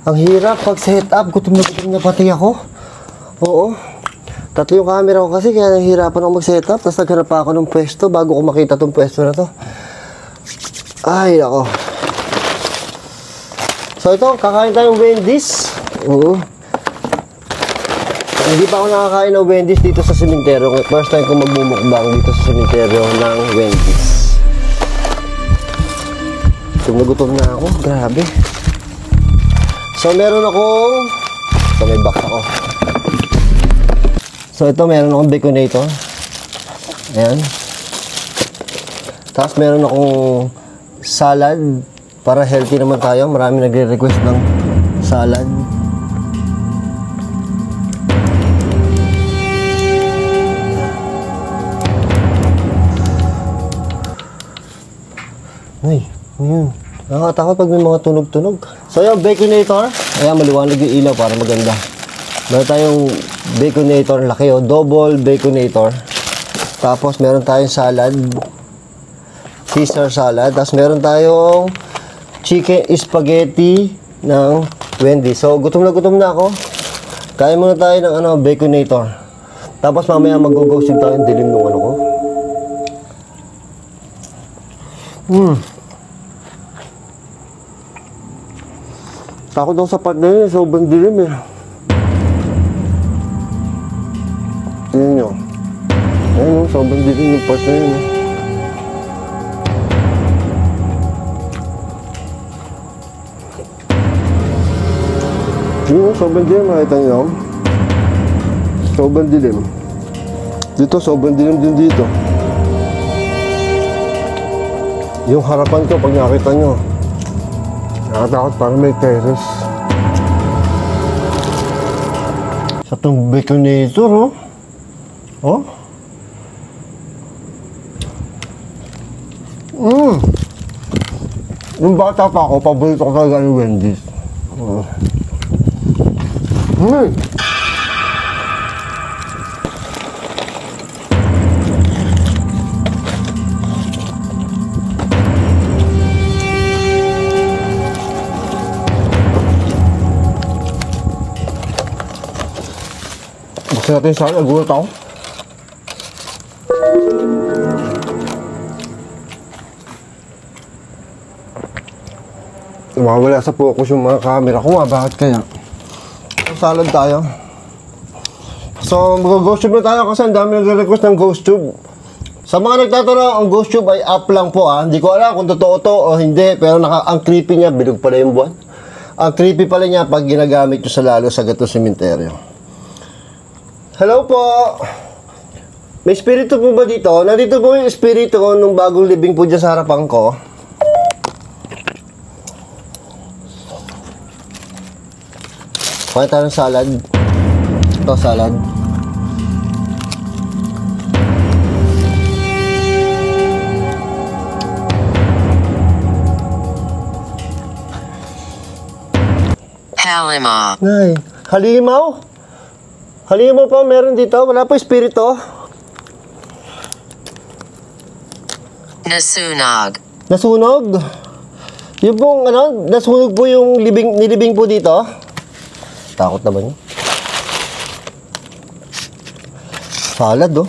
Ang hirap pag set up. Gutom na pati ako. Oo. Tatlo yung camera ko kasi kaya nahihirapan ako mag-set up. Tapos naghanap pa ako ng pwesto bago ko makita tong pwesto na to. Ay, ako. So ito, kakain tayong Wendy's. Hindi pa ako nakakain ng Wendy's dito sa sementeryo. First time ko magmumukbang dito sa sementeryo ng Wendy's. Gutom na ako. Grabe. So meron akong... So may box ako. So ito meron akong baconator. Ayan. Tapos meron akong salad. Para healthy naman tayo. Marami nagre-request ng salad. Ay, yun. Nakakatakot pag may mga tunog-tunog. So yung baconator. Ayan, maliwanag yung ilaw para maganda. Meron tayong baconator. Laki o. Double baconator. Tapos meron tayong salad. Caesar salad. Tapos meron tayong chicken spaghetti ng Wendy's. So, gutom na ako. Kain muna tayo ng baconator. Tapos mamaya mag-go-ghosting tayo. Dilim nung ano ko. Takot daw sa part na yun. Sobrang dilim eh. Tingnan nyo. Ayun, sobrang dilim yung part na yun eh. Yun, sobrang dilim. Makita nyo. Sobrang dilim. Dito, sobrang dilim din dito. Yung harapan ko, pag nakita nyo, nakatakot parang may terrace. Sa itong baconator, oh. Oh. Yung bata pa ako, paborito ko talaga yung Wendy's. Buksan natin yung salad, nagulat ako. Mawala sa focus yung mga camera ko. Bakit kaya? Salad tayo. So, mag-ghost tube na tayo kasi ang dami nag-request ng ghost tube. Sa mga nagtatanong, ang ghost tube ay up lang po ha. Hindi ko alam kung totoo to o hindi. Pero ang creepy niya, bilog pala yung buwan. Ang creepy pala niya pag ginagamit nyo sa lalo sa gato sementeryo. Hello po! May espiritu po ba dito? Nandito po yung espiritu ko nung bagong living po dyan sa harapan ko. Kuha tayo ng salad. Ito, salad. Halimaw. Ay, halimaw? Halimaw pa meron dito? Wala pa espiritu? Nasunog. Nasunog? Yung pong nasunog po yung nilibing po dito? Takot naman yun. Salad, oh.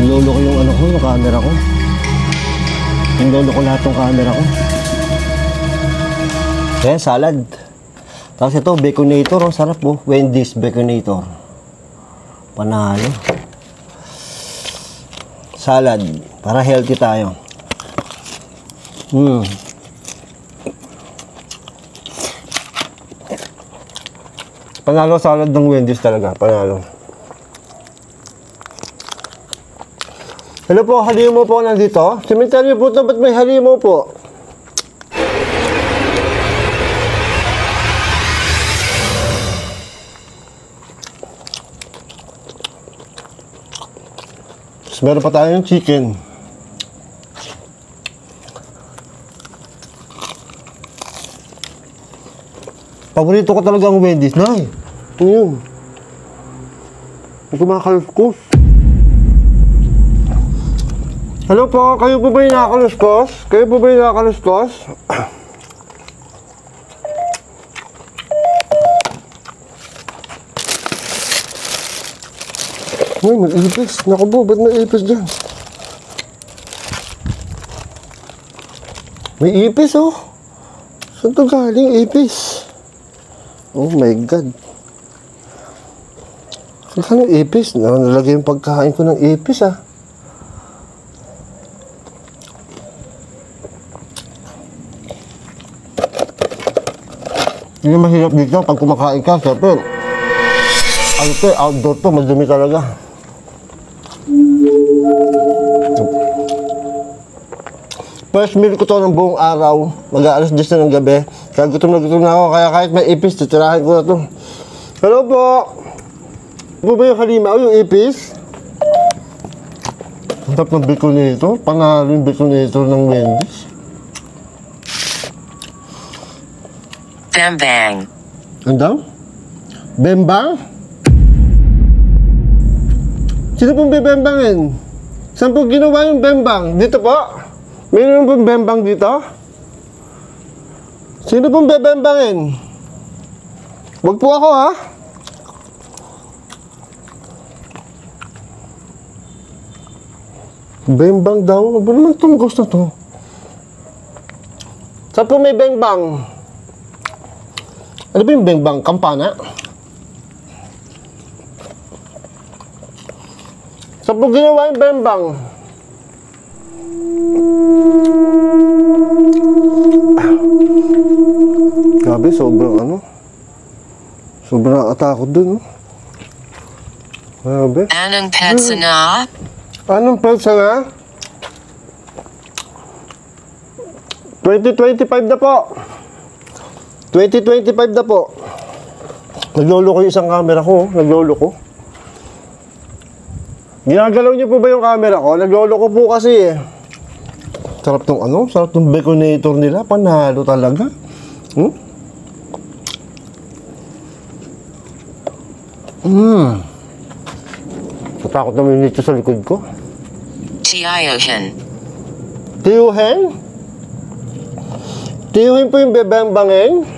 Nilolo ko yung yung camera ko. Nilolo ko lahat ng camera ko. Ayan, salad. Tapos ito, baconator, oh. Sarap, oh. Wendy's baconator. Panalo. Salad. Para healthy tayo. Panalo salad ng Wendy's talaga. Panalo. Hello po, halimaw po nandito. Sementeryo po ito, ba't may halimaw po? Tapos meron pa tayong chicken. Paborito ko talaga ang Wendy's. Nay, ito yun. Ito mga kalskos. Hello po, kayo po ba yung nakakaluskos? Kayo po ba yung nakakaluskos? Uy, may ipis. Naku po, ba't may ipis dyan? May ipis oh. Saan to galing ipis? Oh my God. Saan yung ipis? Nalagay yung pagkain ko ng ipis ah. Hindi mahirap dito pag kumakain ka, siyempre. Ano to, outdoor to, madumi talaga. First meal ko to ng buong araw, mag-aalas 10 na ng gabi. Kaya gutom na ako, kaya kahit may ipis, titirahin ko na to. Hello po! Ano ba yung halimaw, yung ipis? Ang tap ng bacon nito, panalo yung bacon nito ng Wendy's. Bembang. Ano daw? Bembang? Sino pong bebembangin? Saan po ginawa yung bembang? Dito po? Mayroon pong bembang dito? Sino pong bebembangin? Wag po ako ha? Bembang daw? Ano naman itong ghost na to? Saan po may bembang? Ano ba yung bembang? Kampana? Saan po ginawa yung bembang? Grabe, sobrang ano? Sobrang nakatakot dun, no? Grabe. Anong petsa na? Anong petsa na? 2025 na po. 2025 na po. Naglolo ko yung isang camera ko. Naglolo ko. Ginagalaw niyo po ba yung camera ko? Naglolo ko po kasi eh. Sarap tong ano? Sarap tong baconator nila. Panalo talaga. Natakot naman nito sa likod ko. Tiyuhin. Tiyuhin? Tiyuhin po yung bebembangin?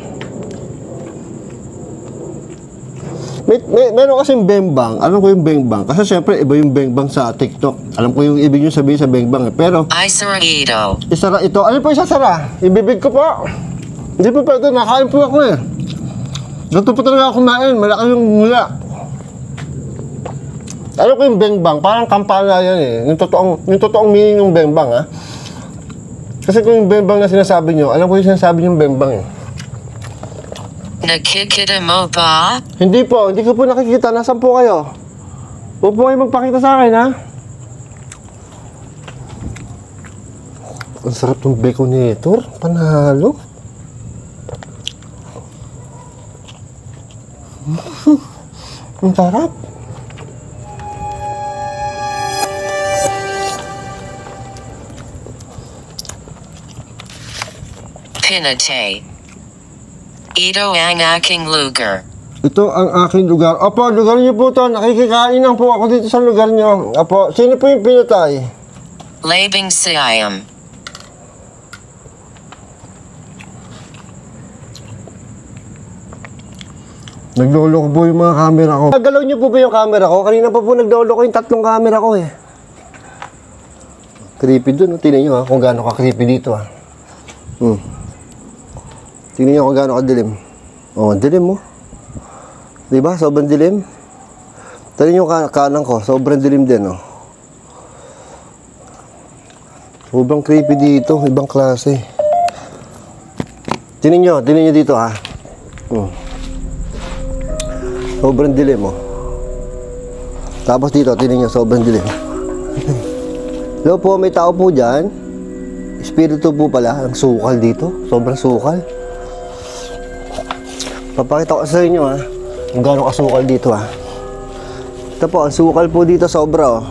Meron kasing bengbang. Alam ko yung bengbang. Kasi syempre, iba yung bengbang sa TikTok. Alam ko yung ibig nyo sabihin sa bengbang. Pero, Isara ito. isara ito. Ano po isasara? Ibibig ko po. Hindi po pwede. Nakain po ako eh. Ganito po talaga ako kumain. Malaki yung mula. Alam ko yung bengbang. Parang kampana yan eh. Yung totoong meaning ng bengbang ha. Kasi kung yung bengbang na sinasabi nyo, alam ko yung sinasabi nyo yung bengbang eh. Nakikita mo ba? Hindi po, hindi ko po nakikita. Nasaan po kayo? Huwag po kayo magpakita sa akin, ha? Ang sarap ng baconator. Panalo. Ang sarap. Pinate. Ito ang aking lugar. Ito ang aking lugar. Opo, lugar niyo po to. Nakikikain lang po ako dito sa lugar niyo. Opo, sino po yung pinatay? Labing Siam. Naglolo ko po yung mga camera ko. Nagalaw niyo po ba yung camera ko? Kanina pa po naglolo ko yung 3 camera ko eh. Creepy dun. Tingnan niyo ha, kung gaano ka-creepy dito ha. Tingnan niyo kung gaano kadilim. Oh, dilim mo. Diba? Sobrang dilim. Tingnan niyo kanan ko. Sobrang dilim din, oh. Sobrang creepy dito. Ibang klase. Tingnan niyo dito, ha. Sobrang dilim, oh. Tapos dito, tingnan niyo, sobrang dilim. Hello po, may tao po dyan. Espiritu po pala. Ang sukal dito. Sobrang sukal. Papakita ko sa inyo ha, kung gaano kasukal dito ha. Ito po, ang sukal po dito sobra oh.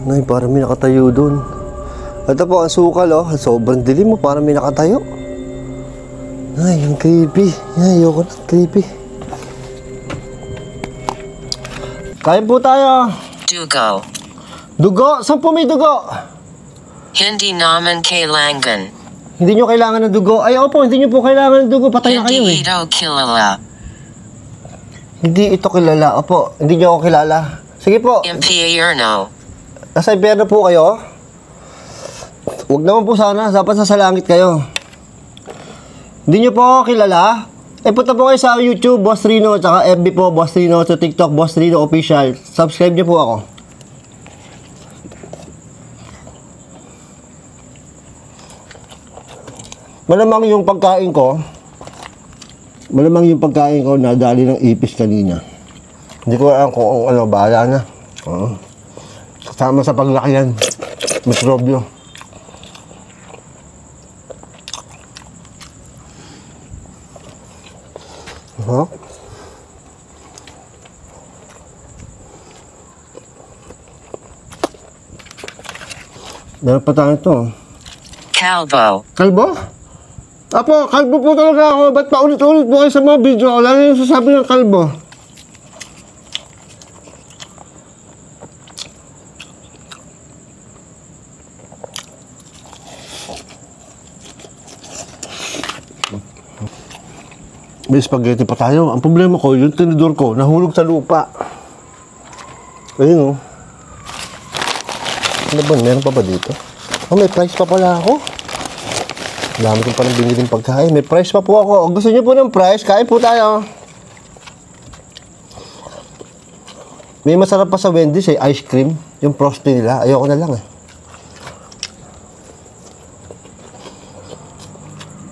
Ay, parang may nakatayo dun. Ito po, ang sukal oh, sobrang dilim mo, parang may nakatayo. Ay, ang creepy. Ay, ayoko na, creepy. Kain po tayo. Dugo. Dugo? Saan po may dugo? Hindi naman kailangan. Hindi nyo kailangan ng dugo. Ay, opo, hindi nyo po kailangan ng dugo. Patay na kayo Hindi eh. ito kilala. Hindi ito kilala. Opo, hindi nyo ako kilala. Sige po. Impierno. Nasa impyerno po kayo? Huwag naman po sana. Dapat sa langit kayo. Hindi nyo po ako kilala? Eh, punta po kayo sa YouTube, Boss Rino, tsaka FB po, Boss Rino, sa TikTok, Boss Rino Official. Subscribe nyo po ako. Malamang yung pagkain ko nadali ng ipis kanina. Hindi ko alam kung ano, bahala na. Kasama sa paglaki yan. Mikrobyo. Meron pa tayo ito. Calvo. Kalbo? Apo, kalbo po talaga ako. Ba't paulit-ulit po kayo sa mga video ko? Lalo yung sasabi ng kalbo. May spaghetti pa tayo. Ang problema ko, yung tinidor ko, nahulog sa lupa. Ayun o. Ano ba? Meron pa ba dito? Oh, may price pa pala ako. Dami ko palang biniling pagkain. May price pa po ako. O, gusto niyo po ng price? Kain po tayo. May masarap pa sa Wendy's eh, ice cream. Yung frosty nila. Ayoko na lang eh.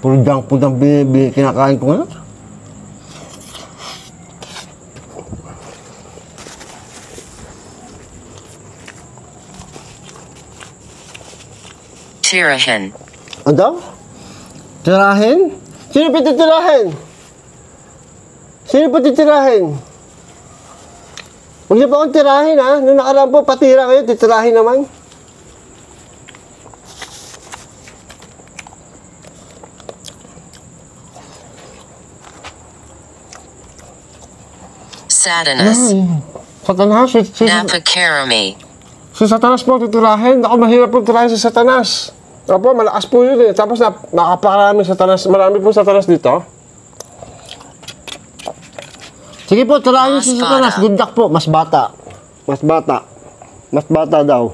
Puro junk food ang kinakain ko ngayon. Tirahin. Ano? Tirahin? Sino pa titirahin? Sino pa titirahin? Huwag niyo pa akong tirahin ha. Nung nakaraan po, patira kayo, titirahin naman. Satanas. Satanas? Napakarami. Si Satanas po titirahin. Ako, mahirap po titirahin si Satanas. Opo, malakas po yun eh. Tapos nakaparami Satanas. Marami po Satanas dito. Sige po, tirahin si Satanas. Good luck po. Mas bata. Mas bata. Mas bata daw.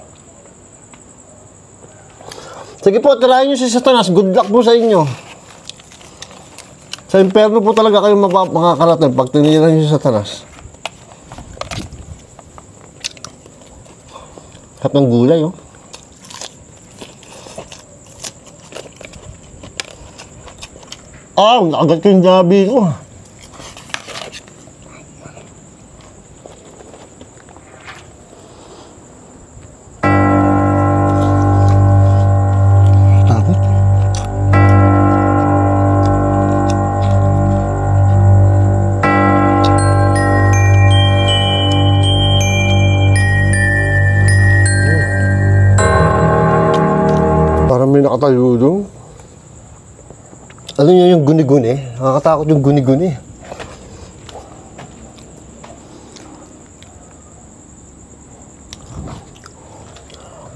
Sige po, tirahin nyo si Satanas. Good luck po sa inyo. Sa impyerno po talaga kayo makakarating pag tinira nyo si Satanas. Harap ng gulay, oh. Nakagat ko yung gabi ko. Takot. Parang may nakatayo doon. Ano yun yung guni-guni? Nakakatakot yung guni-guni.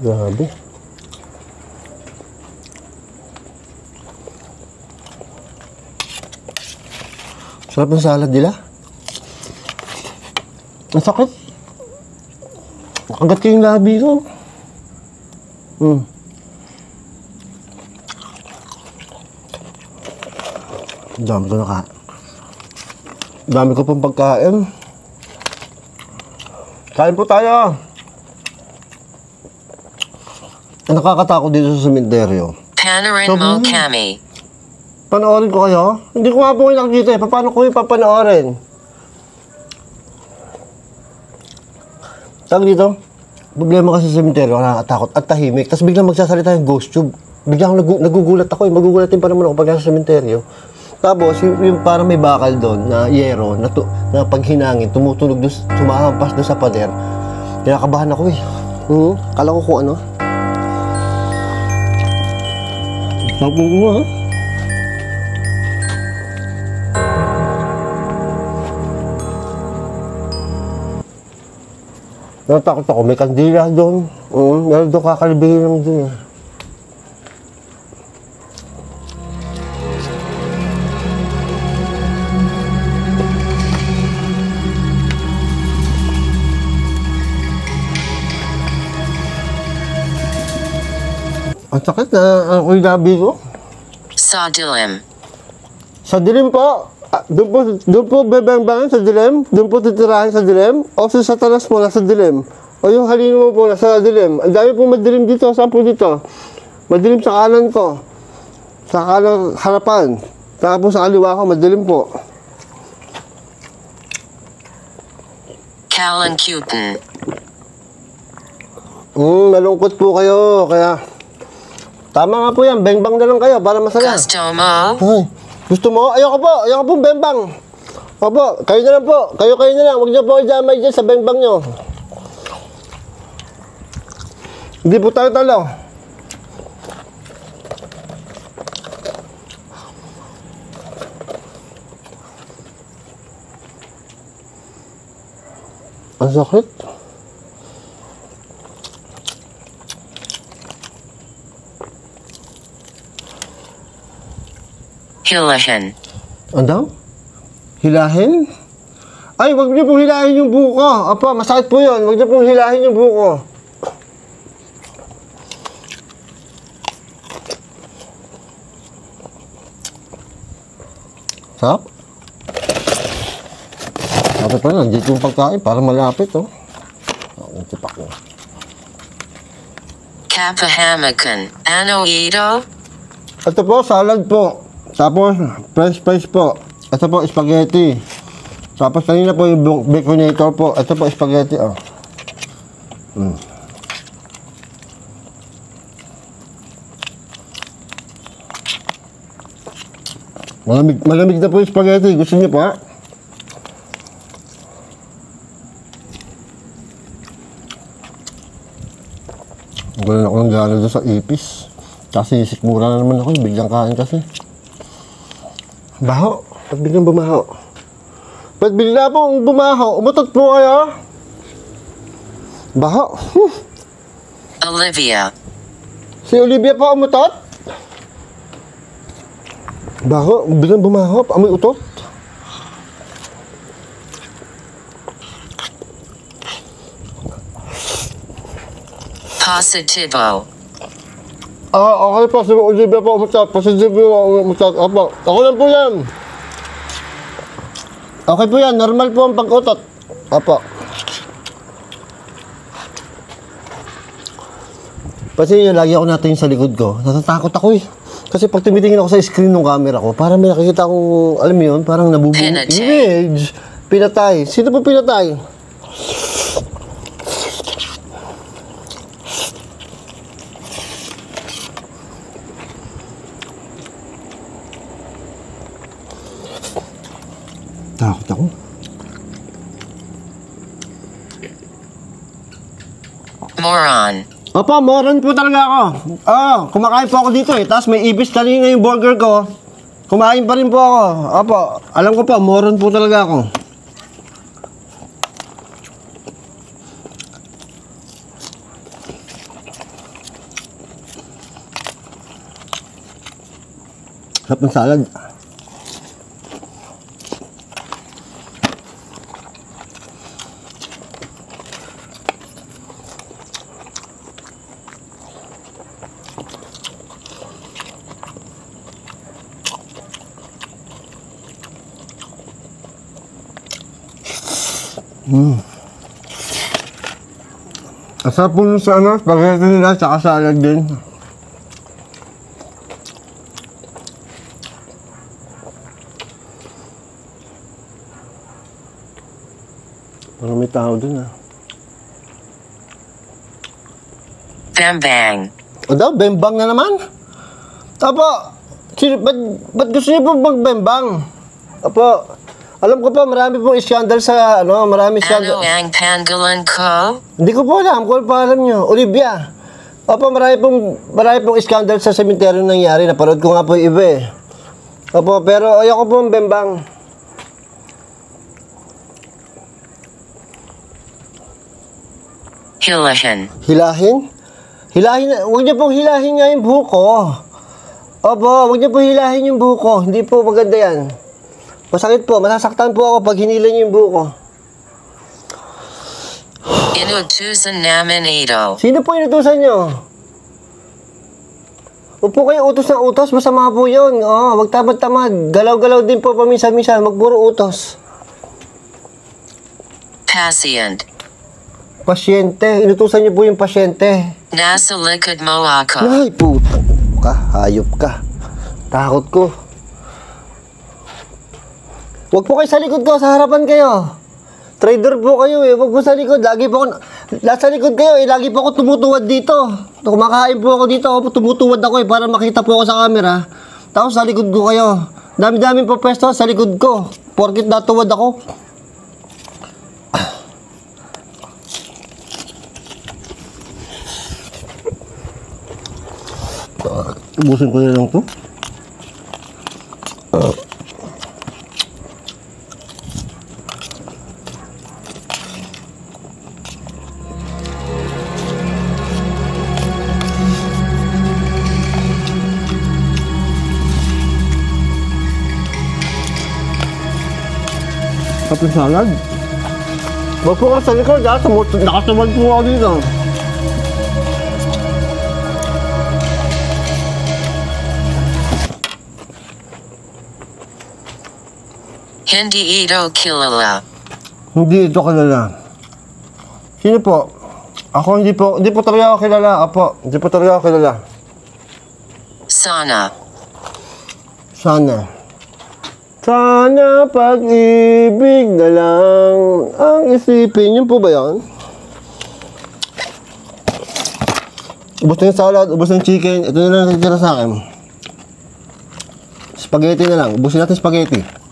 Grabe. Sarap ng salad nila. Ang sakit. Nakagat ko yung labi ko. Dami ko pong pagkain. Kain po tayo. Ang nakakatakot dito sa sementeryo. Panarin mo kami. Panoorin ko kayo? Hindi ko nga po kayo nakikita eh. Paano ko yung papanoorin? Tawag dito, problema kasi sa sementeryo, nakakatakot at tahimik. Tapos biglang magsasalita yung ghost tube. Biglang nagugulat ako eh. Magugulatin pa naman ako pag nasa sementeryo. Tapos, yung parang may bakal doon na yero, na pag hinangin, tumutunog doon, sumahampas doon sa pader. Kinakabahan ako eh. Kala ko kung ano. Sabi mo ha? Natakot ako, may kandila doon. Meron doon kakalibihin lang doon eh. Ang sakit na ako yung labi ko. Sa dilim. Sa dilim po. Doon po bebang-bangan sa dilim. Doon po titirahin sa dilim. O sa satanas mo nasa dilim. O yung halino mo po nasa dilim. Ang dami po madilim dito. Saan po dito? Madilim sa kanan ko. Sa kanan harapan. Tapos sa kaliwa ko madilim po. Kalankutan. Malungkot po kayo. Kaya tama nga po yan. Beng-bang na lang kayo para masaya. Gusto mo? Ay, gusto mo? Ayoko po. Ayoko po beng-bang. Opo, kayo na lang po. Kayo na lang. Huwag niyo po idamay dyan sa beng-bang nyo. Hindi po tayo talo. Ang sakit. Hilahin. Ano? Hilahin? Ay, wag niyo pong hilahin yung buko. Apa, masakit po yun. Wag niyo pong hilahin yung buko. Sarap? Sabi pa na, dito yung pagkain. Parang malapit, oh. Ang tipak mo. Kapahamakan. Ano ito? Ito po, salad po. Tapos, french fries po. Ito po, spaghetti. Tapos, kanina po yung baconator po. Ito po, spaghetti, oh. Malamig na po yung spaghetti. Gusto niyo pa? Wala na ako ng gana doon sa ipis. Kasi sikmura na naman ako. Biglang kain kasi. Baho. Ba't biglang bumaho? Ba't bigla pong bumaho? Umutot po kayo? Baho. Olivia. Si Olivia po umutot? Baho. Biglang bumaho. Amoy utot. Positivo. Okay po. Si Olivia po umutot. Positibo po umutot. Opo. Ako lang po yan. Okay po yan. Normal po ang pag-utot. Opo. Kasi yun, lagi ako natin sa likod ko. Natatakot ako eh. Kasi pag tumitingin ako sa screen ng camera ko, parang may nakikita akong, alam mo yun, parang nabubuong image. Pinatay. Sino po pinatay? Takot ako. Moron. Opo, moron po talaga ako. Kumakain po ako dito eh. Tapos may ibis kanina yung burger ko. Kumain pa rin po ako. Opo, alam ko po, moron po talaga ako. Sarap ng salad. Asap po nun sa ano, spaghetti nila, tsaka salad din. Parang may tao dun ah. Bambang. O daw, bembang na naman. Apo, ba't gusto niyo po magbembang? Apo, alam ko po, marami pong iskandal sa, marami iskandal. Ano ang pangalan ko? Hindi ko po alam, kung pa alam nyo. Olivia. Opo, marami pong iskandal sa sementeryo nangyari. Naparod ko nga po yung iba eh. Opo, pero ayoko po ang bembang. Hilahin. Hilahin? Hilahin, huwag niyo pong hilahin nga yung buko. Opo, huwag niyo pong hilahin yung buko. Hindi po maganda yan. Masakit po, masasaktan po ako pag hinila niyo yung buko. Inutusan namin ito. Sino po inutusan niyo? Huwag po kayo utos ng utos, masama po yun. Huwag tamad-tamad. Galaw-galaw din po paminsan-minsan, magpuro utos. Patient. Pasyente, inutusan niyo po yung pasyente. Nasa likod mo ako. Ay, puta ka, hayop ka. Takot ko. Huwag po kayo sa likod ko, sa harapan kayo. Trader po kayo eh, huwag po sa likod. Lagi po ako, nasa likod kayo eh, lagi po ako tumutuwad dito. Kumakain po ako dito, tumutuwad ako eh, para makita po ako sa camera. Tapos sa likod ko kayo. Dami-dami po pwesto sa likod ko. Porkit natuwad ako. Ubusin ko na lang to. Kapag salad. Wag po ka sa likod ha. Nakasamad po ako dito. Hindi ito kilala. Hindi ito kilala. Sino po? Ako hindi po talaga ako kilala. Apo, hindi po talaga ako kilala. Sana. Sana. Sana pag-ibig na lang ang isipin. Yun po ba yan? Ubus na yung salad, ubus na yung chicken. Ito na lang natitira sa akin. Spaghetti na lang. Ubusin natin spaghetti.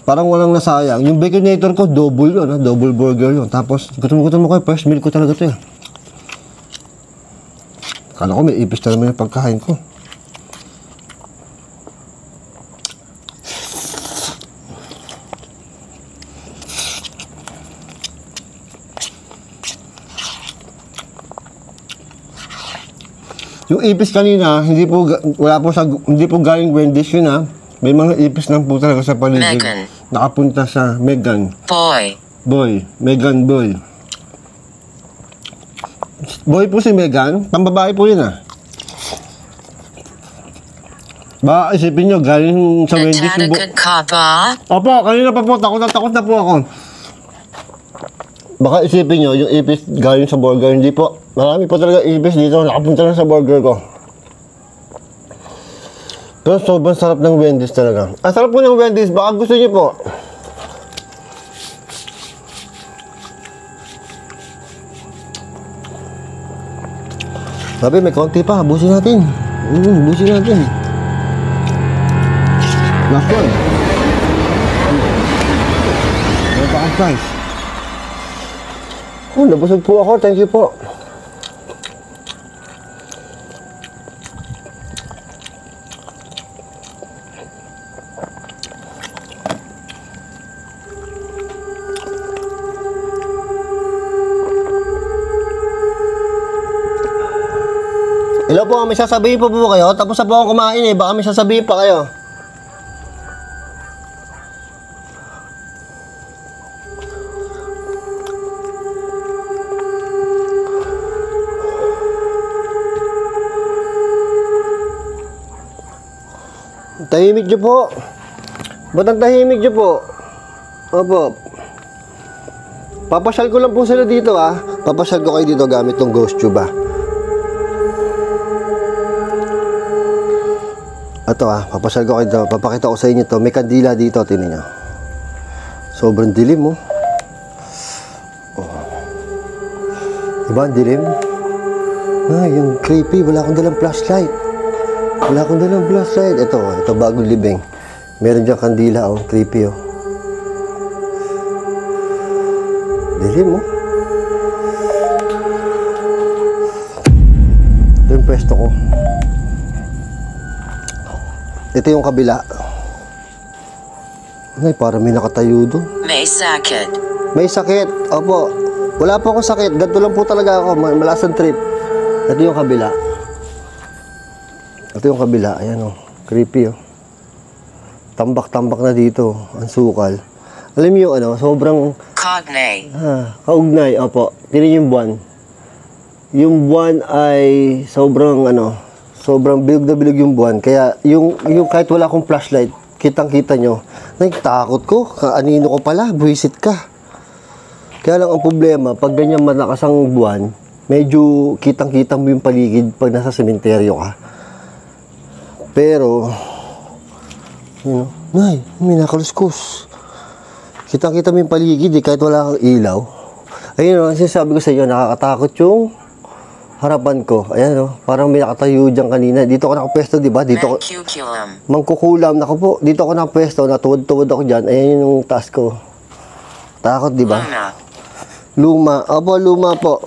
Parang walang nasayang. Yung baconator ko, double yun. Double burger yun. Tapos, gutom mo kayo. First meal ko talaga ito eh. Kala ko may ipis na naman yung pagkain ko. Yung ipis kanina, hindi po galing Wendy's yun ha. May mga ipis lang po talaga sa paligid. Megan. Nakapunta sa Megan. Boy. Megan Boy. Boy po si Megan. Pambabae po yun ah. Baka isipin nyo, galing sa Wendy's yung Nagtatagad ka ba? Opo, kanina pa po, takot na po ako. Baka isipin nyo, yung ipis galing sa burger, hindi po. Marami po talaga ipis dito, nakapunta na sa burger ko. Pero sobrang sarap ng Wendy's talaga. Ang sarap po ng Wendy's, baka gusto niyo po. Sabi, may konti pa, busin natin. Busin natin. Last one. Ano pa ang price? Nabusog po ako, thank you po. Hello po, may sasabihin po kayo? Tapos na po akong kumain eh, baka may sasabihin pa kayo. Tahimik niyo po. Ba't ang tahimik niyo po? Opo. Papasyal ko lang po sila dito ah. Papasyal ko kayo dito gamit tong ghost tube ah. Ito ah, papasyal ko kayo dito. Papakita ko sa inyo to. May kandila dito, tingnan nyo. Sobrang dilim oh. Diba ang dilim? Yung creepy. Wala akong dalang flashlight. Ito bagong libing. Meron dyan kandila oh. Creepy oh. Dilim oh. Ito yung pwesto ko. Ito yung kabila. Ay, parang may nakatayo doon. May sakit. May sakit. Opo. Wala po akong sakit. Ganito lang po talaga ako. Malakas ang trip. Ito yung kabila. Ito yung kabila. Ayan o. Creepy o. Tambak-tambak na dito. Ang sukal. Alam niyo ano, sobrang... Cognate. Kaugnay. Opo. Tingnan yung buwan. Yung buwan ay sobrang ano, sobrang bilog na bilog yung buwan. Kaya yung kahit wala akong flashlight, kitang-kita nyo. Nagtakot ko. Kaanino ko pala. Buwisit ka. Kaya lang ang problema, pag ganyan malakas ang buwan, medyo kitang-kita mo yung paligid pag nasa sementeryo ka. Pero, you know, Nay, may nakaluskus. Kitang-kita mo yung paligid kahit wala kang ilaw. Ayun o, sinasabi ko sa inyo, nakakatakot yung harapan ko. Ayan o, parang may nakatayo dyan kanina. Dito ako nakapwesto, di ba? Dito ako, Mancuculum. mangkukulam. Naku po, dito ako nakapwesto, natuwad-tuwad ako dyan. Ayan yung taas ko. Takot, di ba? Luna. Luma. Opo, luma po.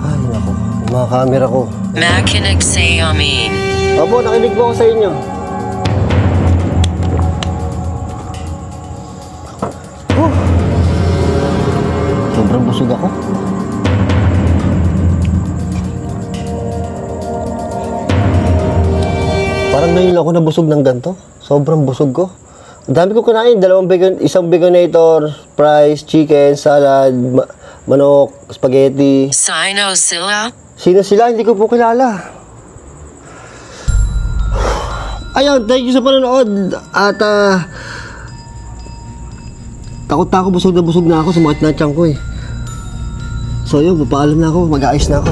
Ay, naku. Yung mga camera ko. Makinig sa amin. Opo, nakinig po ako sa inyo. Sobrang busog ako. Parang ngayon lang ako nabusog ng ganito. Sobrang busog ko. Ang dami ko kinain. Isang baconator, fries, chicken, salad, manok, spaghetti. Sino sila? Sino sila? Hindi ko po kilala. Ayun, thank you sa panonood. At takot na ako, busog na ako. Sumakit na ang tiyan ko eh. So yun, papaalam na ako. Mag-aayos na ako.